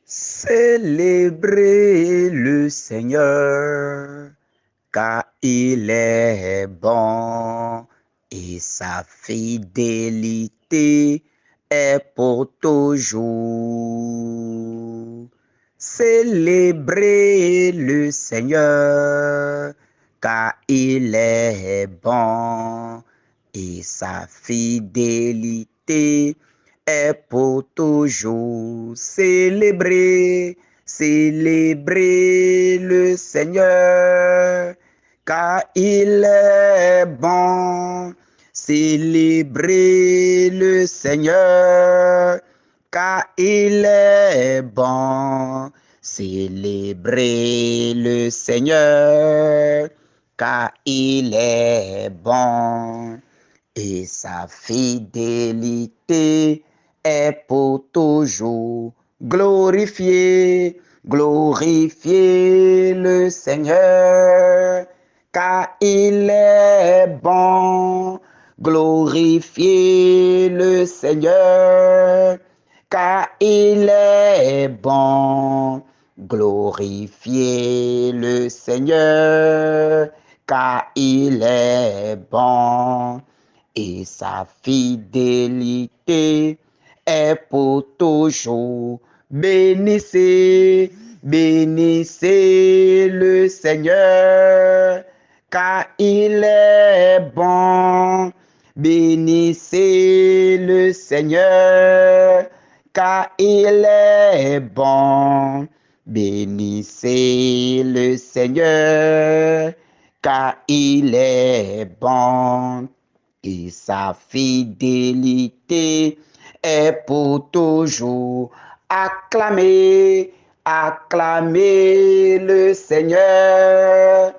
Célébrez le Seigneur, car il est bon et sa fidélité est pour toujours. Célébrez le Seigneur, car il est bon et sa fidélité est pour toujours. Célébrez, célébrez le Seigneur, car il est bon. Célébrez le Seigneur, car il est bon. Célébrez le Seigneur, car il est bon et sa fidélité est pour toujours. Glorifiez, glorifiez le Seigneur, car il est bon. Glorifiez le Seigneur, car il est bon. Glorifiez le Seigneur, car il est bon et sa fidélité est pour toujours. Bénissez, bénissez le Seigneur, car il est bon. Bénissez le Seigneur, car il est bon. Bénissez le Seigneur, car il est bon et sa fidélité est pour toujours. Acclamez, acclamez le Seigneur,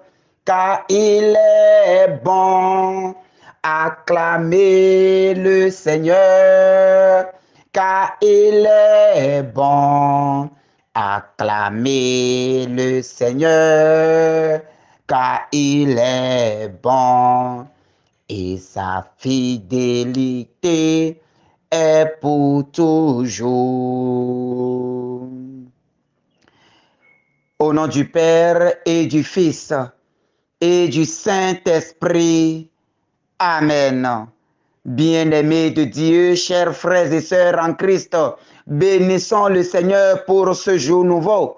car il est bon. Acclamez le Seigneur, car il est bon. Acclamez le Seigneur, car il est bon et sa fidélité est pour toujours. Au nom du Père et du Fils et du Saint-Esprit. Amen. Bien-aimés de Dieu, chers frères et sœurs en Christ, bénissons le Seigneur pour ce jour nouveau.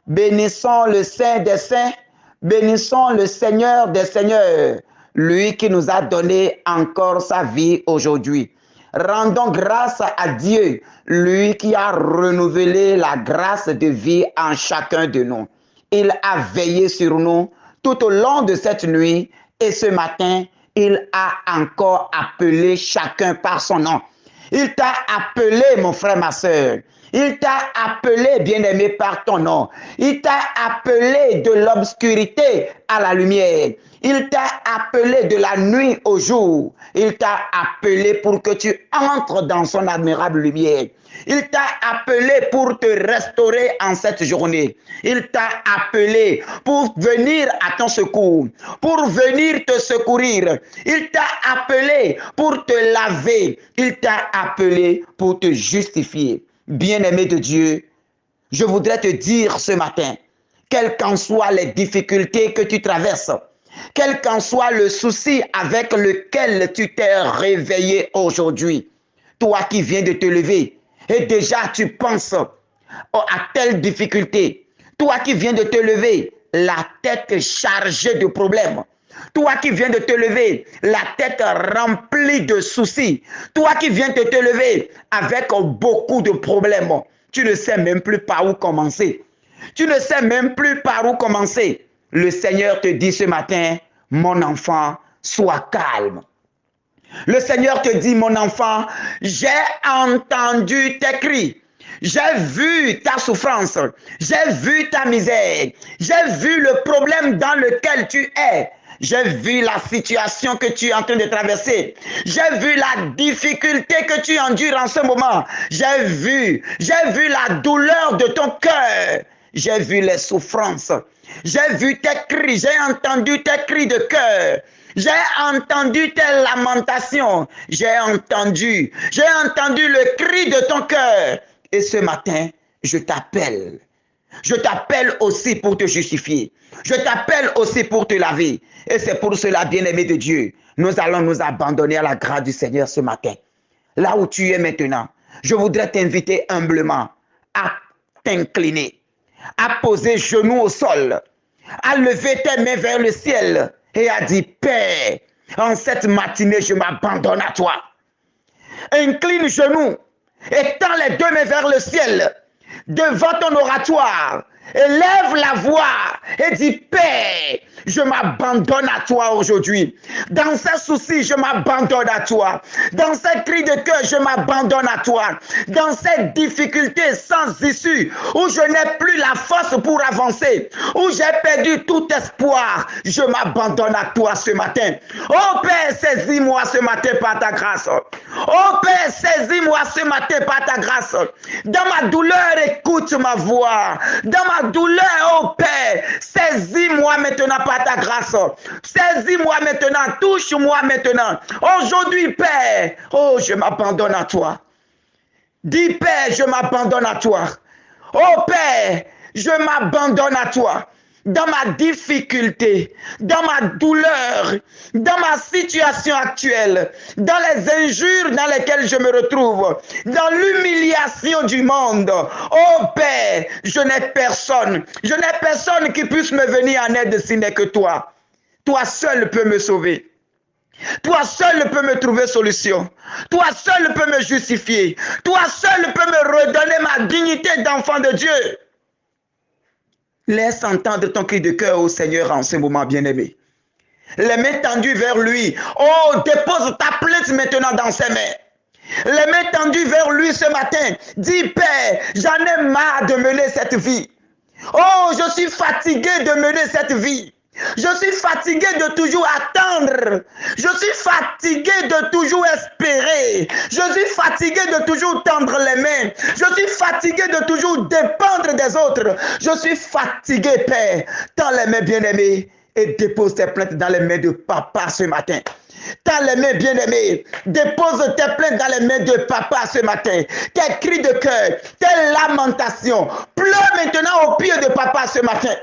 Bénissons le Saint des Saints, bénissons le Seigneur des Seigneurs, lui qui nous a donné encore sa vie aujourd'hui. Rendons grâce à Dieu, lui qui a renouvelé la grâce de vie en chacun de nous. Il a veillé sur nous tout au long de cette nuit et ce matin, il a encore appelé chacun par son nom. Il t'a appelé, mon frère, ma soeur. Il t'a appelé, bien-aimé, par ton nom. Il t'a appelé de l'obscurité à la lumière. Il t'a appelé de la nuit au jour. Il t'a appelé pour que tu entres dans son admirable lumière. Il t'a appelé pour te restaurer en cette journée. Il t'a appelé pour venir à ton secours, pour venir te secourir. Il t'a appelé pour te laver. Il t'a appelé pour te justifier. Bien-aimé de Dieu, je voudrais te dire ce matin, quelles qu'en soient les difficultés que tu traverses, quel qu'en soit le souci avec lequel tu t'es réveillé aujourd'hui, toi qui viens de te lever, et déjà tu penses à telle difficulté, toi qui viens de te lever, la tête chargée de problèmes, toi qui viens de te lever, la tête remplie de soucis, toi qui viens de te lever avec beaucoup de problèmes, tu ne sais même plus par où commencer. Tu ne sais même plus par où commencer. Le Seigneur te dit ce matin, mon enfant, sois calme. Le Seigneur te dit, mon enfant, j'ai entendu tes cris. J'ai vu ta souffrance. J'ai vu ta misère. J'ai vu le problème dans lequel tu es. J'ai vu la situation que tu es en train de traverser. J'ai vu la difficulté que tu endures en ce moment. J'ai vu la douleur de ton cœur. J'ai vu les souffrances. J'ai vu tes cris. J'ai entendu tes cris de cœur. J'ai entendu tes lamentations. J'ai entendu le cri de ton cœur. Et ce matin, je t'appelle. Je t'appelle aussi pour te justifier. Je t'appelle aussi pour te laver. Et c'est pour cela, bien-aimé de Dieu, nous allons nous abandonner à la grâce du Seigneur ce matin. Là où tu es maintenant, je voudrais t'inviter humblement à t'incliner, à poser genoux au sol, à lever tes mains vers le ciel et à dire, Père, en cette matinée, je m'abandonne à toi. Incline genoux et tends les deux mains vers le ciel devant ton oratoire. Élève la voix et dis, Père, je m'abandonne à toi aujourd'hui. Dans ces soucis, je m'abandonne à toi. Dans ces cris de cœur, je m'abandonne à toi. Dans ces difficultés sans issue, où je n'ai plus la force pour avancer, où j'ai perdu tout espoir, je m'abandonne à toi ce matin. Oh Père, saisis-moi ce matin par ta grâce. Oh Père, saisis-moi ce matin par ta grâce. Dans ma douleur, écoute ma voix. Dans ma douleur, oh Père, saisis-moi maintenant par ta grâce. Saisis-moi maintenant, touche-moi maintenant. Aujourd'hui, Père, oh, je m'abandonne à toi. Dis, Père, je m'abandonne à toi. Oh Père, je m'abandonne à toi. Dans ma difficulté, dans ma douleur, dans ma situation actuelle, dans les injures dans lesquelles je me retrouve, dans l'humiliation du monde. Oh Père, je n'ai personne qui puisse me venir en aide si n'est que toi. Toi seul peux me sauver. Toi seul peux me trouver solution. Toi seul peux me justifier. Toi seul peux me redonner ma dignité d'enfant de Dieu. Laisse entendre ton cri de cœur au Seigneur en ce moment, bien-aimé. Les mains tendues vers lui. Oh, dépose ta plainte maintenant dans ses mains. Les mains tendues vers lui ce matin. Dis, Père, j'en ai marre de mener cette vie. Oh, je suis fatigué de mener cette vie. Je suis fatigué de toujours attendre. Je suis fatigué de toujours espérer. Je suis fatigué de toujours tendre les mains. Je suis fatigué de toujours dépendre des autres. Je suis fatigué, Père. Tends les mains, bien-aimés, et dépose tes plaintes dans les mains de Papa ce matin. Tends les mains, bien-aimés. Dépose tes plaintes dans les mains de Papa ce matin. Tes cris de cœur, tes lamentations. Pleure maintenant au pied de Papa ce matin.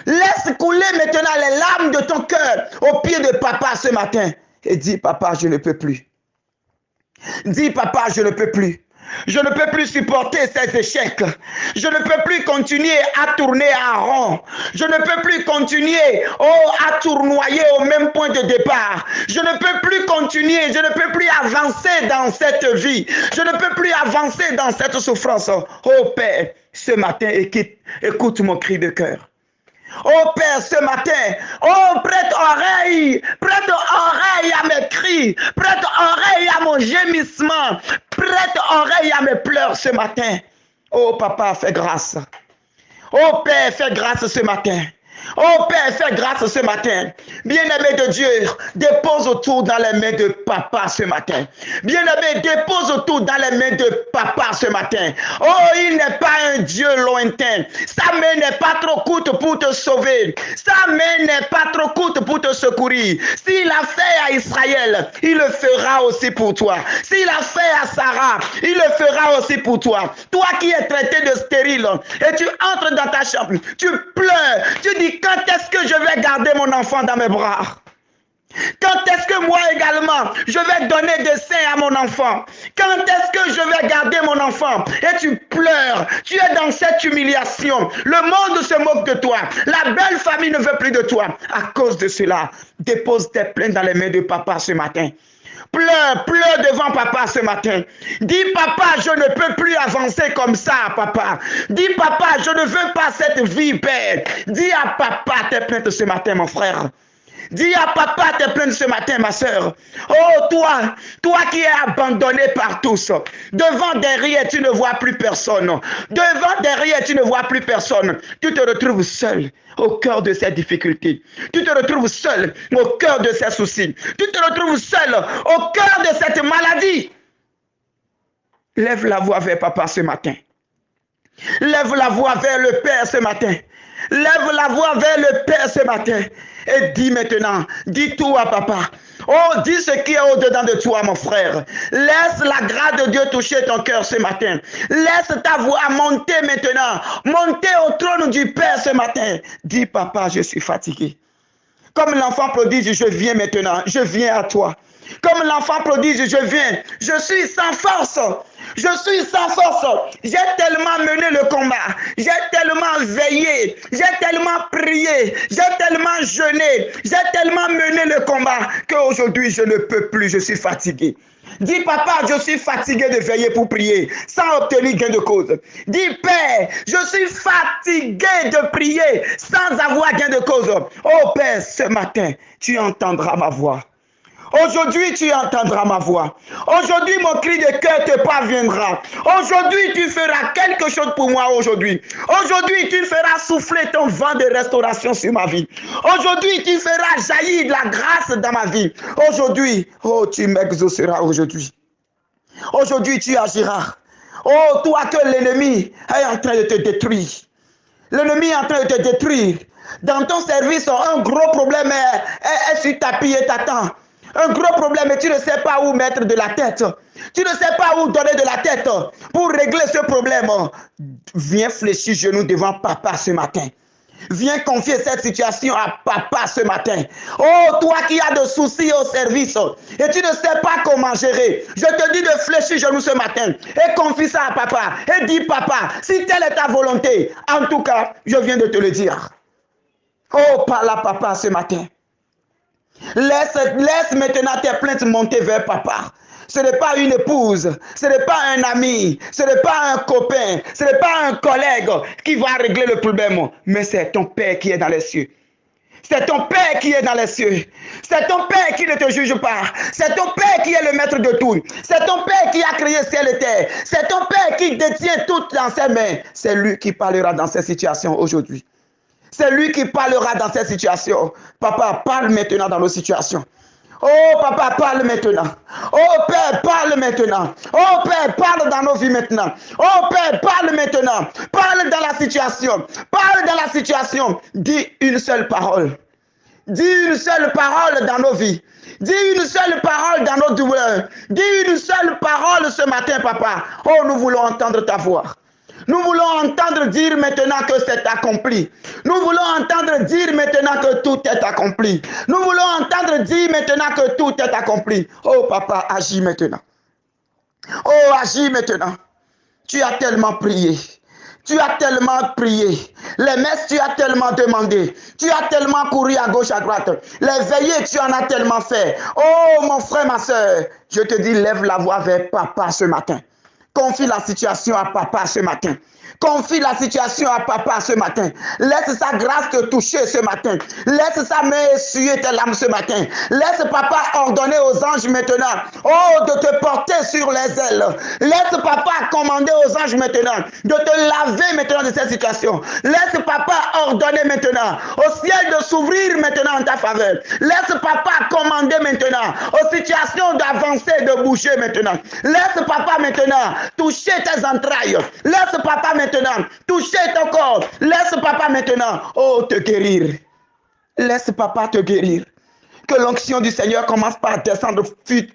Laisse couler maintenant les larmes de ton cœur au pied de Papa ce matin. Et dis, Papa, je ne peux plus. Dis, Papa, je ne peux plus. Je ne peux plus supporter ces échecs. Je ne peux plus continuer à tourner en rond. Je ne peux plus continuer à tournoyer au même point de départ. Je ne peux plus continuer. Je ne peux plus avancer dans cette vie. Je ne peux plus avancer dans cette souffrance. Oh Père, ce matin, écoute mon cri de cœur. Oh Père, ce matin, oh prête oreille à mes cris, prête oreille à mon gémissement, prête oreille à mes pleurs ce matin. Oh Papa, fais grâce. Oh Père, fais grâce ce matin. Oh Père, fais grâce ce matin. Bien-aimé de Dieu, dépose tout dans les mains de Papa ce matin. Bien-aimé, dépose tout dans les mains de Papa ce matin. Oh, il n'est pas un Dieu lointain. Sa main n'est pas trop courte pour te sauver. Sa main n'est pas trop courte pour te secourir. S'il a fait à Israël, il le fera aussi pour toi. S'il a fait à Sarah, il le fera aussi pour toi. Toi qui es traité de stérile et tu entres dans ta chambre, tu pleures, tu dis, quand est-ce que je vais garder mon enfant dans mes bras? Quand est-ce que moi également, je vais donner des seins à mon enfant? Quand est-ce que je vais garder mon enfant? Et tu pleures, tu es dans cette humiliation. Le monde se moque de toi. La belle famille ne veut plus de toi. À cause de cela, dépose tes plaintes dans les mains de Papa ce matin. Pleure, pleure devant Papa ce matin. Dis, Papa, je ne peux plus avancer comme ça, Papa. Dis, Papa, je ne veux pas cette vie, Père. Dis à Papa tes plaintes ce matin, mon frère. Dis à Papa tes plaintes ce matin, ma soeur. Oh, toi qui es abandonné par tous. Devant, derrière, tu ne vois plus personne. Devant, derrière, tu ne vois plus personne. Tu te retrouves seul au cœur de ces difficultés. Tu te retrouves seul au cœur de ces soucis. Tu te retrouves seul au cœur de cette maladie. Lève la voix vers Papa ce matin. Lève la voix vers le Père ce matin. Lève la voix vers le Père ce matin. Et dis maintenant, dis tout à Papa. Oh, dis ce qui est au-dedans de toi, mon frère. Laisse la grâce de Dieu toucher ton cœur ce matin. Laisse ta voix monter maintenant. Monter au trône du Père ce matin. Dis, papa, je suis fatigué. Comme l'enfant prodige, je viens maintenant. Je viens à toi. Comme l'enfant prodige, je viens. Je suis sans force. Je suis sans force. J'ai tellement mené le combat. J'ai tellement veillé. J'ai tellement prié. J'ai tellement jeûné. J'ai tellement mené le combat qu'aujourd'hui, je ne peux plus. Je suis fatigué. Dis, papa, je suis fatigué de veiller pour prier sans obtenir gain de cause. Dis, Père, je suis fatigué de prier sans avoir gain de cause. Oh Père, ce matin, tu entendras ma voix. Aujourd'hui, tu entendras ma voix. Aujourd'hui, mon cri de cœur te parviendra. Aujourd'hui, tu feras quelque chose pour moi aujourd'hui. Aujourd'hui, tu feras souffler ton vent de restauration sur ma vie. Aujourd'hui, tu feras jaillir de la grâce dans ma vie. Aujourd'hui, oh, tu m'exauceras aujourd'hui. Aujourd'hui, tu agiras. Oh, toi que l'ennemi est en train de te détruire. L'ennemi est en train de te détruire. Dans ton service, un gros problème est sur ta pied et t'attend. Un gros problème et tu ne sais pas où mettre de la tête. Tu ne sais pas où donner de la tête pour régler ce problème. Viens fléchir genoux devant papa ce matin. Viens confier cette situation à papa ce matin. Oh, toi qui as de soucis au service et tu ne sais pas comment gérer. Je te dis de fléchir genoux ce matin et confie ça à papa. Et dis, papa, si telle est ta volonté, en tout cas, je viens de te le dire. Oh, parle à papa ce matin. Laisse maintenant tes plaintes monter vers papa. Ce n'est pas une épouse, ce n'est pas un ami, ce n'est pas un copain, ce n'est pas un collègue qui va régler le problème, mais c'est ton Père qui est dans les cieux. C'est ton Père qui est dans les cieux. C'est ton Père qui ne te juge pas. C'est ton Père qui est le maître de tout. C'est ton Père qui a créé ciel et terre. C'est ton Père qui détient tout dans ses mains. C'est lui qui parlera dans cette situation aujourd'hui. C'est lui qui parlera dans cette situation. Papa, parle maintenant dans nos situations. Oh, papa, parle maintenant. Oh, Père, parle maintenant. Oh, Père, parle dans nos vies maintenant. Oh, Père, parle maintenant. Parle dans la situation. Parle dans la situation. Dis une seule parole. Dis une seule parole dans nos vies. Dis une seule parole dans nos douleurs. Dis une seule parole ce matin, papa. Oh, nous voulons entendre ta voix. Nous voulons entendre dire maintenant que c'est accompli. Nous voulons entendre dire maintenant que tout est accompli. Nous voulons entendre dire maintenant que tout est accompli. Oh papa, agis maintenant. Oh, agis maintenant. Tu as tellement prié. Tu as tellement prié. Les messes, tu as tellement demandé. Tu as tellement couru à gauche, à droite. Les veillées, tu en as tellement fait. Oh, mon frère, ma soeur, je te dis, lève la voix vers papa ce matin. Confie la situation à papa ce matin. Confie la situation à papa ce matin. Laisse sa grâce te toucher ce matin. Laisse sa main essuyer tes larmes ce matin. Laisse papa ordonner aux anges maintenant, oh, de te porter sur les ailes. Laisse papa commander aux anges maintenant de te laver maintenant de cette situation. Laisse papa ordonner maintenant au ciel de s'ouvrir maintenant en ta faveur. Laisse papa commander maintenant aux situations d'avancer, de bouger maintenant. Laisse papa maintenant toucher tes entrailles. Laisse papa maintenant toucher ton corps. Laisse papa maintenant, oh, te guérir. Laisse papa te guérir. Que l'onction du Seigneur commence par descendre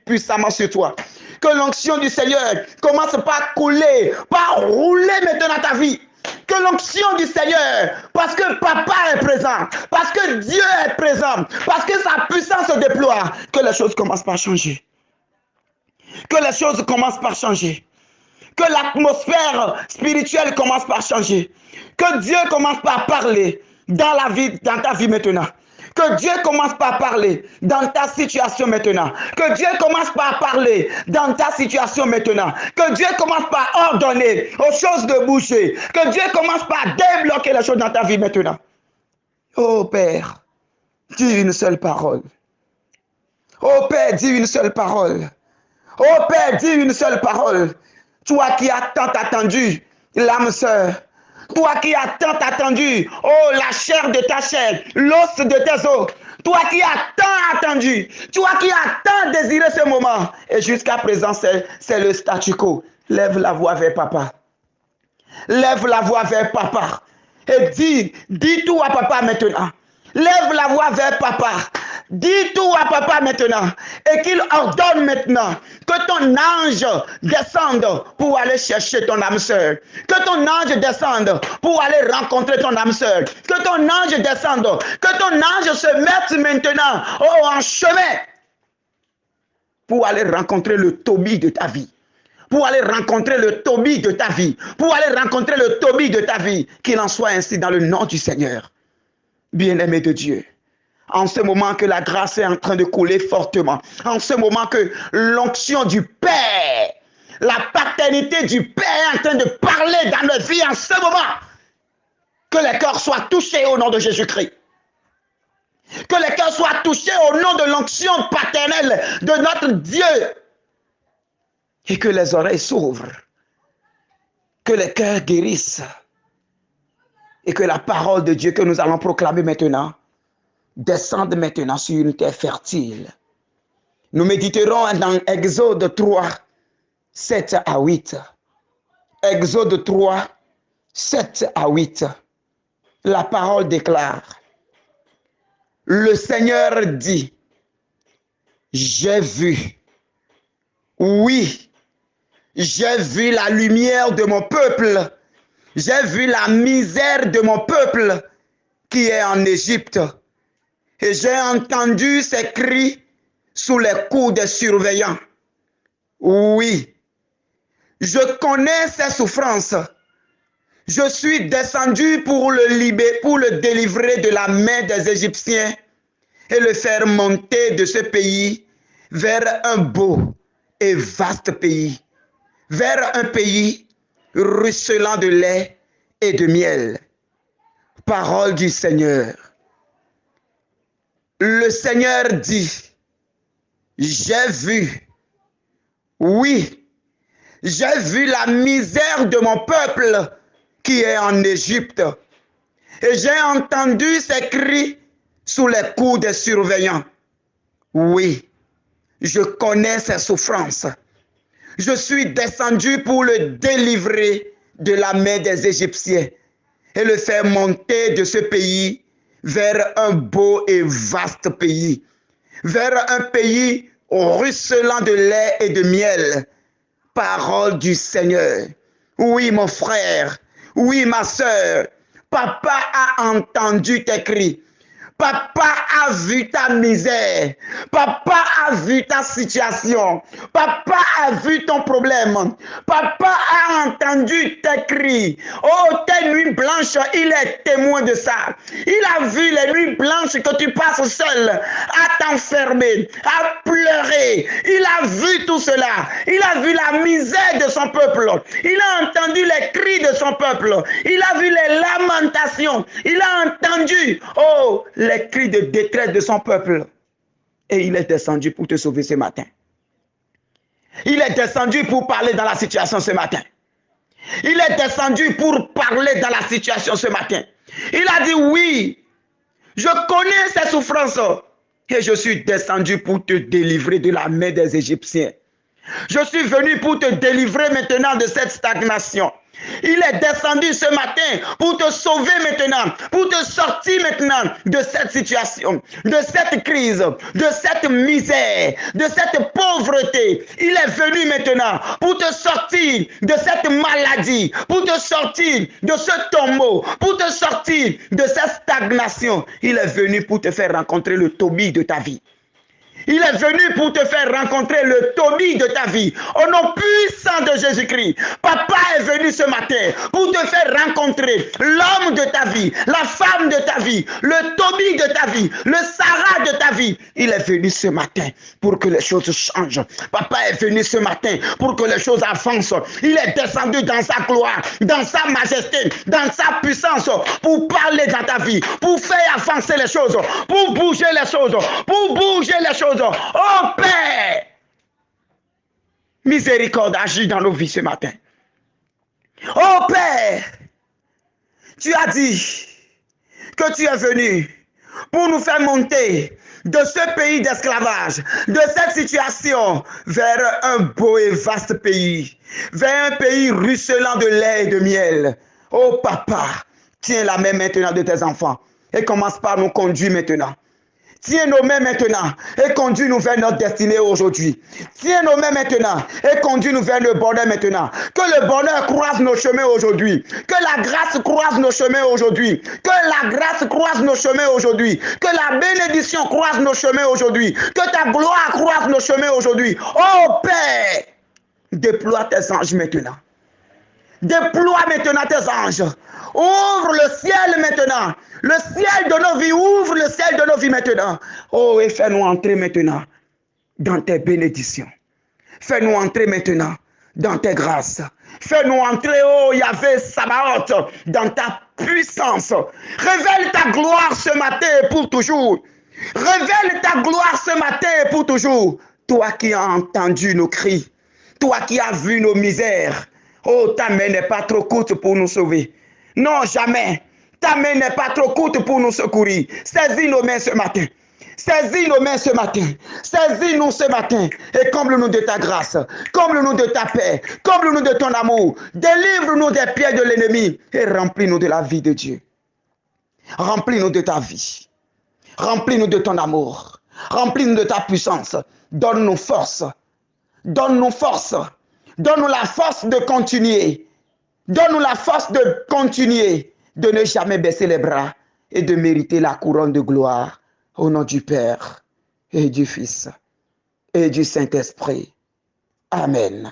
puissamment sur toi. Que l'onction du Seigneur commence par couler, par rouler maintenant ta vie. Que l'onction du Seigneur, parce que papa est présent, parce que Dieu est présent, parce que sa puissance se déploie, que les choses commencent par changer. Que les choses commencent par changer. Que l'atmosphère spirituelle commence par changer. Que Dieu commence par parler dans ta vie maintenant. Que Dieu commence par parler dans ta situation maintenant. Que Dieu commence par parler dans ta situation maintenant. Que Dieu commence par ordonner aux choses de bouger. Que Dieu commence par débloquer les choses dans ta vie maintenant. Oh Père, dis une seule parole. Oh Père, dis une seule parole. Oh Père, dis une seule parole. Toi qui as tant attendu l'âme sœur. Toi qui as tant attendu, oh, la chair de ta chair, l'os de tes os. Toi qui as tant attendu, toi qui as tant désiré ce moment. Et jusqu'à présent, c'est le statu quo. Lève la voix vers papa. Lève la voix vers papa. Et dis tout à papa maintenant. Lève la voix vers papa. Dis tout à papa maintenant et qu'il ordonne maintenant que ton ange descende pour aller chercher ton âme sœur. Que ton ange descende pour aller rencontrer ton âme sœur. Que ton ange descende. Que ton ange se mette maintenant en chemin pour aller rencontrer le Toby de ta vie. Pour aller rencontrer le Toby de ta vie. Pour aller rencontrer le Toby de ta vie. Qu'il en soit ainsi dans le nom du Seigneur. Bien-aimé de Dieu. En ce moment que la grâce est en train de couler fortement. En ce moment que l'onction du Père, la paternité du Père est en train de parler dans notre vie en ce moment. Que les cœurs soient touchés au nom de Jésus-Christ. Que les cœurs soient touchés au nom de l'onction paternelle de notre Dieu. Et que les oreilles s'ouvrent. Que les cœurs guérissent. Et que la parole de Dieu que nous allons proclamer maintenant descende maintenant sur une terre fertile. Nous méditerons dans Exode 3, 7 à 8. Exode 3, 7 à 8. La parole déclare: le Seigneur dit, j'ai vu, oui, j'ai vu la lumière de mon peuple, j'ai vu la misère de mon peuple qui est en Égypte. Et j'ai entendu ses cris sous les coups des surveillants. Oui, je connais ses souffrances. Je suis descendu pour le délivrer de la main des Égyptiens et le faire monter de ce pays vers un beau et vaste pays, vers un pays ruisselant de lait et de miel. Parole du Seigneur. Le Seigneur dit, j'ai vu, oui, j'ai vu la misère de mon peuple qui est en Égypte. Et j'ai entendu ses cris sous les coups des surveillants. Oui, je connais ses souffrances. Je suis descendu pour le délivrer de la main des Égyptiens et le faire monter de ce pays vers un beau et vaste pays, vers un pays ruisselant de lait et de miel. Parole du Seigneur. Oui, mon frère, oui, ma sœur, papa a entendu tes cris. Papa a vu ta misère. Papa a vu ta situation. Papa a vu ton problème. Papa a entendu tes cris. Oh, tes nuits blanches, il est témoin de ça. Il a vu les nuits blanches que tu passes seul à t'enfermer, à pleurer. Il a vu tout cela. Il a vu la misère de son peuple. Il a entendu les cris de son peuple. Il a vu les lamentations. Il a entendu, oh, les cris de détresse de son peuple. Et il est descendu pour te sauver ce matin. Il est descendu pour parler dans la situation ce matin. Il est descendu pour parler dans la situation ce matin. Il a dit oui, je connais ces souffrances et je suis descendu pour te délivrer de la main des Égyptiens. Je suis venu pour te délivrer maintenant de cette stagnation. Il est descendu ce matin pour te sauver maintenant, pour te sortir maintenant de cette situation, de cette crise, de cette misère, de cette pauvreté. Il est venu maintenant pour te sortir de cette maladie, pour te sortir de ce tombeau, pour te sortir de cette stagnation. Il est venu pour te faire rencontrer le Toby de ta vie. Il est venu pour te faire rencontrer le Toby de ta vie. Au nom puissant de Jésus-Christ. Papa est venu ce matin pour te faire rencontrer l'homme de ta vie, la femme de ta vie, le Toby de ta vie, le Sarah de ta vie. Il est venu ce matin pour que les choses changent. Papa est venu ce matin pour que les choses avancent. Il est descendu dans sa gloire, dans sa majesté, dans sa puissance pour parler dans ta vie, pour faire avancer les choses, pour bouger les choses, pour bouger les choses. Oh Père, miséricorde, agis dans nos vies ce matin. Oh Père, tu as dit que tu es venu pour nous faire monter de ce pays d'esclavage, de cette situation, vers un beau et vaste pays, vers un pays ruisselant de lait et de miel. Oh Papa, tiens la main maintenant de tes enfants et commence par nous conduire maintenant. Tiens nos mains maintenant et conduis-nous vers notre destinée aujourd'hui. Tiens nos mains maintenant et conduis-nous vers le bonheur maintenant. Que le bonheur croise nos chemins aujourd'hui. Que la grâce croise nos chemins aujourd'hui. Que la grâce croise nos chemins aujourd'hui. Que la bénédiction croise nos chemins aujourd'hui. Que ta gloire croise nos chemins aujourd'hui. Oh Père, déploie tes anges maintenant. Déploie maintenant tes anges. Ouvre le ciel maintenant. Le ciel de nos vies. Ouvre le ciel de nos vies maintenant. Oh, et fais-nous entrer maintenant dans tes bénédictions. Fais-nous entrer maintenant dans tes grâces. Fais-nous entrer, oh Yahvé Sabaoth, dans ta puissance. Révèle ta gloire ce matin et pour toujours. Révèle ta gloire ce matin et pour toujours. Toi qui as entendu nos cris. Toi qui as vu nos misères. Oh, ta main n'est pas trop courte pour nous sauver. Non, jamais. Ta main n'est pas trop courte pour nous secourir. Saisis nos mains ce matin. Saisis nos mains ce matin. Saisis-nous ce matin. Et comble-nous de ta grâce. Comble-nous de ta paix. Comble-nous de ton amour. Délivre-nous des pieds de l'ennemi. Et remplis-nous de la vie de Dieu. Remplis-nous de ta vie. Remplis-nous de ton amour. Remplis-nous de ta puissance. Donne-nous force. Donne-nous force. Donne-nous la force de continuer. Donne-nous la force de continuer, de ne jamais baisser les bras et de mériter la couronne de gloire au nom du Père et du Fils et du Saint-Esprit. Amen.